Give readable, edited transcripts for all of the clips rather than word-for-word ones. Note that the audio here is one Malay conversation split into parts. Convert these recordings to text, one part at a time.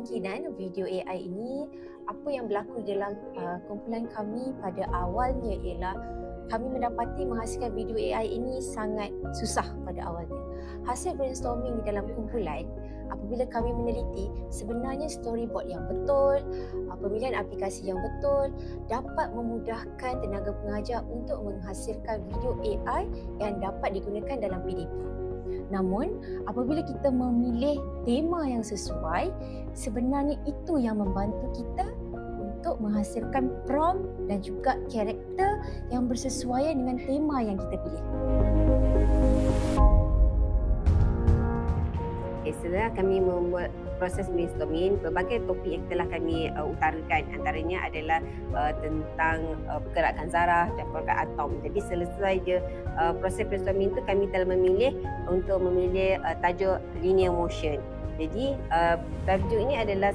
kemungkinan video AI ini, apa yang berlaku dalam kumpulan kami pada awalnya ialah kami mendapati menghasilkan video AI ini sangat susah pada awalnya. Hasil brainstorming di dalam kumpulan, apabila kami meneliti, sebenarnya storyboard yang betul, pemilihan aplikasi yang betul dapat memudahkan tenaga pengajar untuk menghasilkan video AI yang dapat digunakan dalam PDP. Namun, apabila kita memilih tema yang sesuai, sebenarnya itu yang membantu kita untuk menghasilkan prompt dan juga karakter yang bersesuaian dengan tema yang kita pilih. Setelah kami membuat proses brainstorming, berbagai topik yang telah kami utarakan, antaranya adalah tentang pergerakan zarah dan pergerakan atom. Jadi selesai je proses brainstorming itu, kami telah memilih tajuk linear motion. Jadi tajuk ini adalah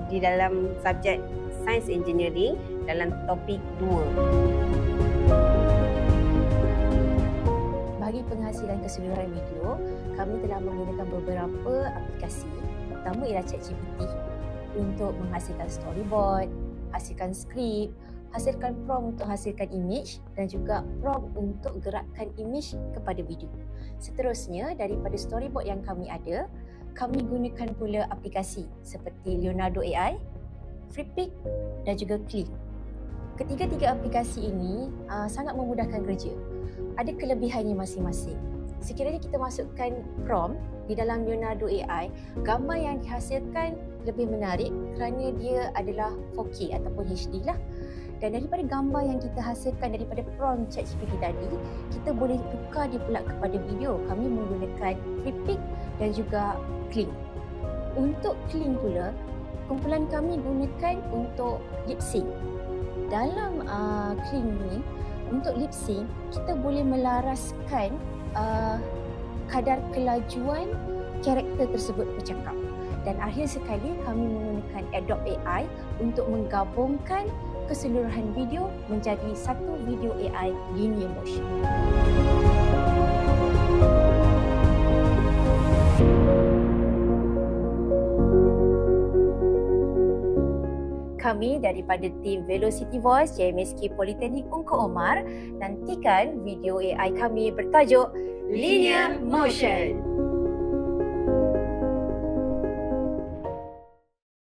di dalam subjek Science Engineering dalam topik 2. Bagi penghasilan keseluruhan video, kami telah menggunakan beberapa aplikasi. Pertama ialah ChatGPT untuk menghasilkan storyboard, hasilkan skrip, hasilkan prompt untuk hasilkan image dan juga prompt untuk gerakkan image kepada video. Seterusnya, daripada storyboard yang kami ada, kami gunakan pula aplikasi seperti Leonardo AI, Flippic dan juga Kling. Ketiga-tiga aplikasi ini sangat memudahkan kerja. Ada kelebihannya masing-masing. Sekiranya kita masukkan prompt di dalam Leonardo AI, gambar yang dihasilkan lebih menarik kerana dia adalah 4K ataupun HD lah. Dan daripada gambar yang kita hasilkan daripada prompt ChatGPT tadi, kita boleh tukar dia pula kepada video. Kami menggunakan Flippic dan juga Kling. Untuk Kling pula, kumpulan kami gunakan untuk lip sync. Dalam Kling ni, untuk lip sync, kita boleh melaraskan kadar kelajuan karakter tersebut bercakap. Dan akhir sekali, kami menggunakan Adobe AI untuk menggabungkan keseluruhan video menjadi satu video AI linear motion. Kami daripada tim Velocity Voice JMSK Politeknik Ungku Omar nantikan video AI kami bertajuk Linear Motion.